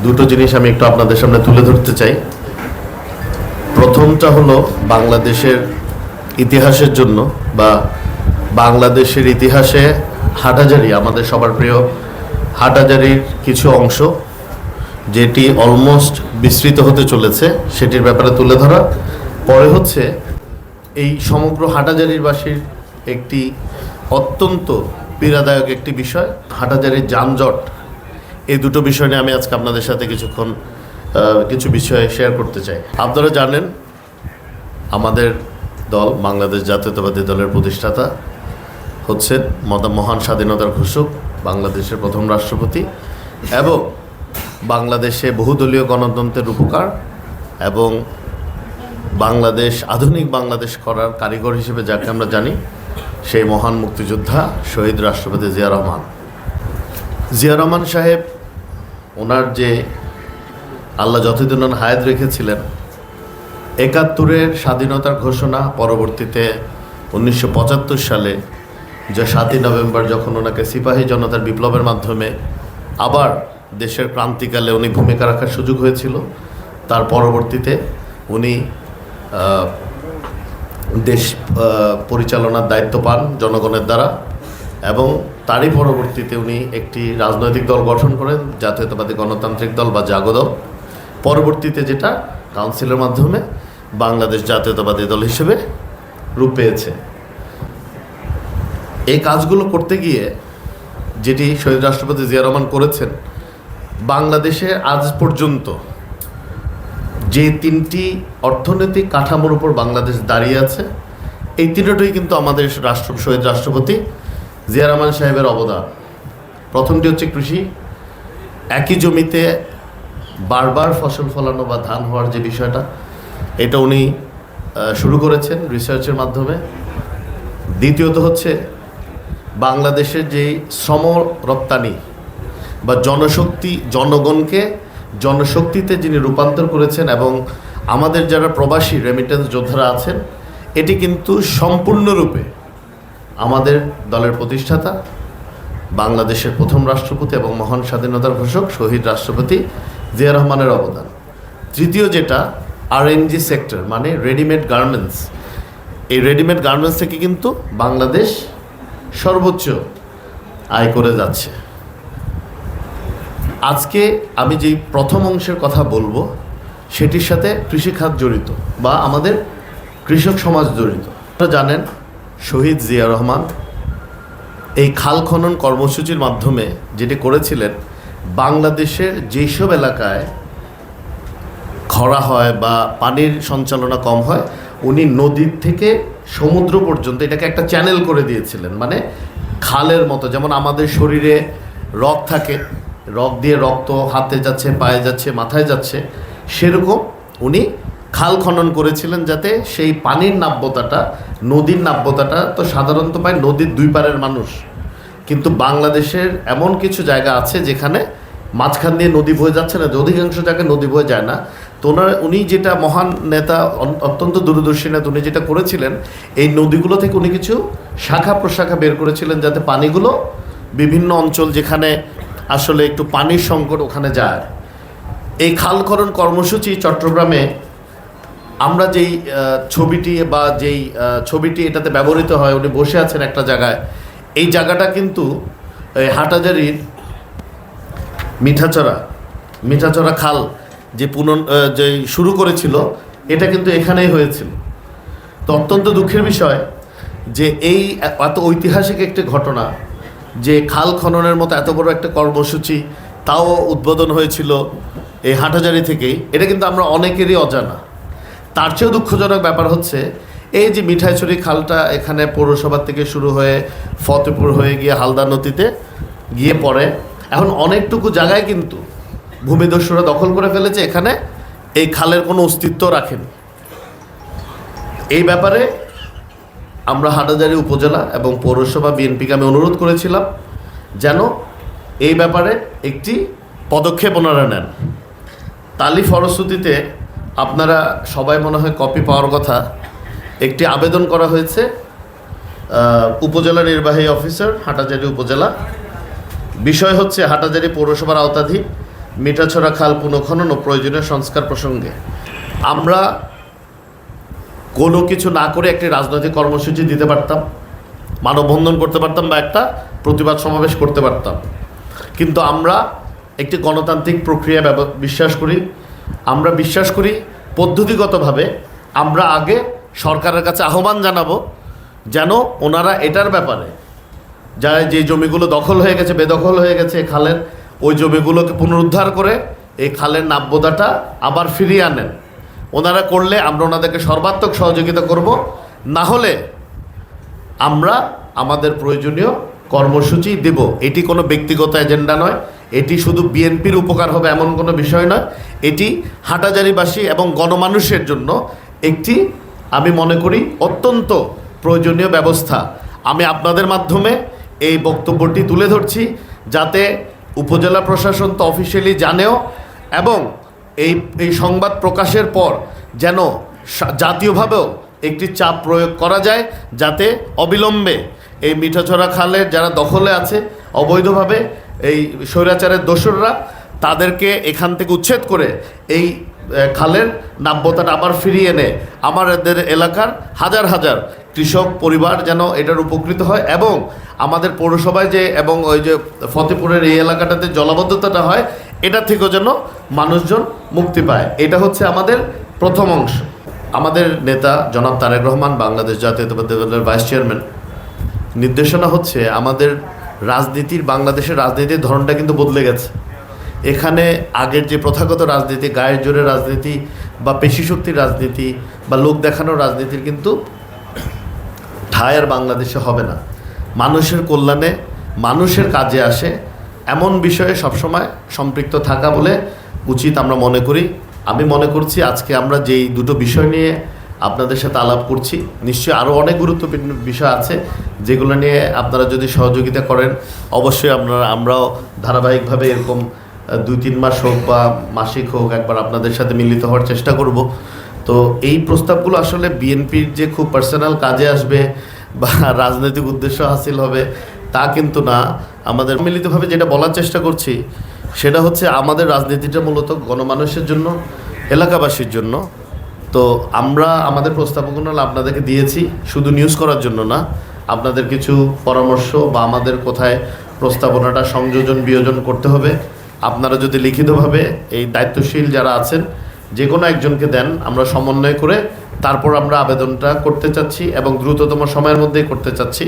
দুটো জিনিস আমি একটু আপনাদের সামনে তুলে ধরতে চাই। প্রথমটা হলো বাংলাদেশের ইতিহাসের জন্য বা বাংলাদেশের ইতিহাসে হাটহাজারী, আমাদের সবার প্রিয় হাটহাজারীর কিছু অংশ যেটি অলমোস্ট বিস্তৃত হতে চলেছে সেটির ব্যাপারে তুলে ধরা। পরে হচ্ছে এই সমগ্র হাটহাজারীবাসীর একটি অত্যন্ত পীড়াদায়ক একটি বিষয়, হাটহাজারীর যানজট। এই দুটো বিষয় নিয়ে আমি আজকে আপনাদের সাথে কিছু বিষয় শেয়ার করতে চাই। আপনারা জানেন আমাদের দল বাংলাদেশ জাতীয়তাবাদী দলের প্রতিষ্ঠাতা হচ্ছেন মহান স্বাধীনতার ঘোষক, বাংলাদেশের প্রথম রাষ্ট্রপতি এবং বাংলাদেশে বহুদলীয় গণতন্ত্রের রূপকার এবং বাংলাদেশ আধুনিক বাংলাদেশ করার কারিগর হিসেবে যাকে আমরা জানি, সেই মহান মুক্তিযোদ্ধা শহীদ রাষ্ট্রপতি জিয়া রহমান। জিয়া রহমান সাহেব ওনার যে আল্লাহ যতদিন হায়াত রেখেছিলেন, ৭১-এর স্বাধীনতার ঘোষণা, পরবর্তীতে ১৯৭৫ সালে যে ৭ই নভেম্বর যখন ওনাকে সিপাহী জনতার বিপ্লবের মাধ্যমে আবার দেশের ক্রান্তিকালে উনি ভূমিকা রাখার সুযোগ হয়েছিল, তার পরবর্তীতে উনি দেশ পরিচালনার দায়িত্ব পান জনগণের দ্বারা এবং তারই পরবর্তীতে উনি একটি রাজনৈতিক দল গঠন করেন, জাতীয়তাবাদী গণতান্ত্রিক দল বা জাগদল। পরবর্তীতে যেটা কাউন্সিলের মাধ্যমে বাংলাদেশ জাতীয়তাবাদী দল হিসেবে রূপ পেয়েছে। এই কাজগুলো করতে গিয়ে যেটি শহীদ রাষ্ট্রপতি জিয়া রহমান করেছেন, বাংলাদেশে আজ পর্যন্ত যে তিনটি অর্থনৈতিক কাঠামোর উপর বাংলাদেশ দাঁড়িয়ে আছে, এই তিনটাই কিন্তু আমাদের শহীদ রাষ্ট্রপতি জিয়া রহমান সাহেবের অবদান। প্রথমটি হচ্ছে কৃষি। একই জমিতে বারবার ফসল ফলানো বা ধান হওয়ার যে বিষয়টা, এটা উনি শুরু করেছেন রিসার্চের মাধ্যমে। দ্বিতীয়ত হচ্ছে বাংলাদেশের যে শ্রম রপ্তানি বা জনগণকে জনশক্তিতে যিনি রূপান্তর করেছেন এবং আমাদের যারা প্রবাসী রেমিটেন্স যোদ্ধারা আছেন, এটি কিন্তু সম্পূর্ণরূপে আমাদের দলের প্রতিষ্ঠাতা, বাংলাদেশের প্রথম রাষ্ট্রপতি এবং মহান স্বাধীনতার ঘোষক শহীদ রাষ্ট্রপতি জিয়া রহমানের অবদান। তৃতীয় যেটা আরএনজি সেক্টর, মানে রেডিমেড গার্মেন্টস। এই রেডিমেড গার্মেন্টস থেকে কিন্তু বাংলাদেশ সর্বোচ্চ আয় করে যাচ্ছে। আজকে আমি যেই প্রথম অংশের কথা বলবো সেটির সাথে কৃষিখাত জড়িত বা আমাদের কৃষক সমাজ জড়িত। আপনারা জানেন শহীদ জিয়া রহমান এই খাল খনন কর্মসূচির মাধ্যমে যেটি করেছিলেন, বাংলাদেশের যেসব এলাকায় খরা হয় বা পানির সঞ্চালনা কম হয়, উনি নদীর থেকে সমুদ্র পর্যন্ত এটাকে একটা চ্যানেল করে দিয়েছিলেন। মানে খালের মতো, যেমন আমাদের শরীরে রগ থাকে, রগ দিয়ে রক্ত হাতে যাচ্ছে, পায়ে যাচ্ছে, মাথায় যাচ্ছে, সেরকম উনি খাল খনন করেছিলেন যাতে সেই পানির নাব্যতাটা, নদীর নাব্যতাটা তো সাধারণত পায় নদীর দুই পারের মানুষ, কিন্তু বাংলাদেশের এমন কিছু জায়গা আছে যেখানে মাঝখান দিয়ে নদী বয়ে যাচ্ছে না, অধিকাংশ জায়গায় নদী বয়ে যায় না। তো উনি যেটা মহান নেতা, অত্যন্ত দূরদর্শী নেতা, উনি যেটা করেছিলেন, এই নদীগুলো থেকে উনি কিছু শাখা প্রশাখা বের করেছিলেন যাতে পানিগুলো বিভিন্ন অঞ্চল যেখানে আসলে একটু পানির সংকট ওখানে যায়। এই খাল খনন কর্মসূচি চট্টগ্রামে আমরা যেই ছবিটি এটাতে ব্যবহৃত হয়, উনি বসে আছেন একটা জায়গায়, এই জায়গাটা কিন্তু হাটহাজারীর মিঠাচড়া খাল যে শুরু করেছিল, এটা কিন্তু এখানেই হয়েছিল। তো অত্যন্ত দুঃখের বিষয় যে এই এত ঐতিহাসিক একটি ঘটনা, যে খাল খননের মতো এত বড় একটা কর্মসূচি, তাও উদ্বোধন হয়েছিল এই হাটহাজারী থেকেই, এটা কিন্তু আমরা অনেকেরই অজানা। তার চেয়েও দুঃখজনক ব্যাপার হচ্ছে এই যে মিঠাইছড়ি খালটা এখানে পৌরসভা থেকে শুরু হয়ে ফতেপুর হয়ে গিয়ে হালদা নদীতে গিয়ে পড়ে, এখন অনেকটুকু জায়গায় কিন্তু ভূমিদস্যুরা দখল করে ফেলেছে, এখানে এই খালের কোনো অস্তিত্ব রাখেনি। এই ব্যাপারে আমরা হাটহাজারী উপজেলা এবং পৌরসভা বিএনপিকে আমি অনুরোধ করেছিলাম যেন এই ব্যাপারে একটি পদক্ষেপ ওনারা নেন। তারই ফলশ্রুতিতে আপনারা সবাই মনে হয় কপি পাওয়ার কথা, একটি আবেদন করা হয়েছে উপজেলা নির্বাহী অফিসার হাটহাজারী উপজেলা। বিষয় হচ্ছে হাটহাজারী পৌরসভার আওতাধীন মিঠাছড়া খাল পুনঃখনন ও প্রয়োজনীয় সংস্কার প্রসঙ্গে আমরা কোনো কিছু না করে একটি রাজনৈতিক কর্মসূচি দিতে পারতাম, মানববন্ধন করতে পারতাম বা একটা প্রতিবাদ সমাবেশ করতে পারতাম, কিন্তু আমরা একটি গণতান্ত্রিক প্রক্রিয়া বিশ্বাস করি। আমরা বিশ্বাস করি পদ্ধতিগতভাবে আমরা আগে সরকারের কাছে আহ্বান জানাবো যেন ওনারা এটার ব্যাপারে যারা যে জমিগুলো দখল হয়ে গেছে, বেদখল হয়ে গেছে খালের, ওই জমিগুলোকে পুনরুদ্ধার করে এই খালের নাব্যতাটা আবার ফিরিয়ে আনেন। ওনারা করলে আমরা ওনাদেরকে সর্বাত্মক সহযোগিতা করব, না হলে আমরা আমাদের প্রয়োজনীয় কর্মসূচি দেব। এটি কোনো ব্যক্তিগত এজেন্ডা নয়, এটি শুধু বিএনপির উপকার হবে এমন কোনো বিষয় নয়, এটি হাটাজারিবাসী এবং গণমানুষের জন্য একটি আমি মনে করি অত্যন্ত প্রয়োজনীয় ব্যবস্থা। আমি আপনাদের মাধ্যমে এই বক্তব্যটি তুলে ধরছি যাতে উপজেলা প্রশাসন তো অফিসিয়ালি জানেও, এবং এই সংবাদ প্রকাশের পর যেন জাতীয়ভাবেও একটি চাপ প্রয়োগ করা যায় যাতে অবিলম্বে এই মিঠাছড়া খালের যারা দখলে আছে অবৈধভাবে, এই স্বৈরাচারের দোসররা, তাদেরকে এখান থেকে উচ্ছেদ করে এই খালের নাব্যতাটা আবার ফিরিয়ে এনে আমাদের এলাকার হাজার হাজার কৃষক পরিবার যেন এটার উপকৃত হয়, এবং আমাদের পৌরসভায় যে এবং ওই যে ফতেপুরের এই এলাকাটাতে জলাবদ্ধতাটা হয় এটা থেকেও যেন মানুষজন মুক্তি পায়। এটা হচ্ছে আমাদের প্রথম অংশ। আমাদের নেতা জনাব তারেক রহমান, বাংলাদেশ জাতীয়তাবাদী দলের ভাইস চেয়ারম্যান, নির্দেশনা হচ্ছে আমাদের বাংলাদেশের রাজনীতির ধরনটা কিন্তু বদলে গেছে। এখানে আগের যে প্রথাগত রাজনীতি, গায়ের জোরে রাজনীতি বা পেশিশক্তির রাজনীতি বা লোক দেখানোর রাজনীতির কিন্তু ঠাঁই আর বাংলাদেশে হবে না। মানুষের কল্যাণে, মানুষের কাজে আসে এমন বিষয়ে সবসময় সম্পৃক্ত থাকা বলে উচিত আমরা মনে করি। আমি মনে করছি আজকে আমরা যেই দুটো বিষয় নিয়ে আপনাদের সাথে আলাপ করছি, নিশ্চয়ই আরও অনেক গুরুত্বপূর্ণ বিষয় আছে যেগুলো নিয়ে আপনারা যদি সহযোগিতা করেন অবশ্যই আমরাও ধারাবাহিকভাবে এরকম 2-3 মাস হোক বা মাসিক হোক একবার আপনাদের সাথে মিলিত হওয়ার চেষ্টা করব। তো এই প্রস্তাবগুলো আসলে বিএনপির যে খুব পার্সোনাল কাজে আসবে বা রাজনৈতিক উদ্দেশ্য হাসিল হবে তা কিন্তু না। আমাদের মিলিতভাবে যেটা বলার চেষ্টা করছি সেটা হচ্ছে আমাদের রাজনীতিটা মূলত গণমানুষের জন্য, এলাকাবাসীর জন্য। তো আমরা আমাদের প্রস্তাবগুলো আপনাদেরকে দিয়েছি শুধু নিউজ করার জন্য না, আপনাদের কিছু পরামর্শ বা আমাদের কোথায় প্রস্তাবনাটা সংযোজন বিয়োজন করতে হবে আপনারা যদি লিখিতভাবে এই দায়িত্বশীল যারা আছেন যে কোনো একজনকে দেন, আমরা সমন্বয় করে তারপর আমরা আবেদনটা করতে চাচ্ছি এবং দ্রুততম সময়ের মধ্যেই করতে চাচ্ছি।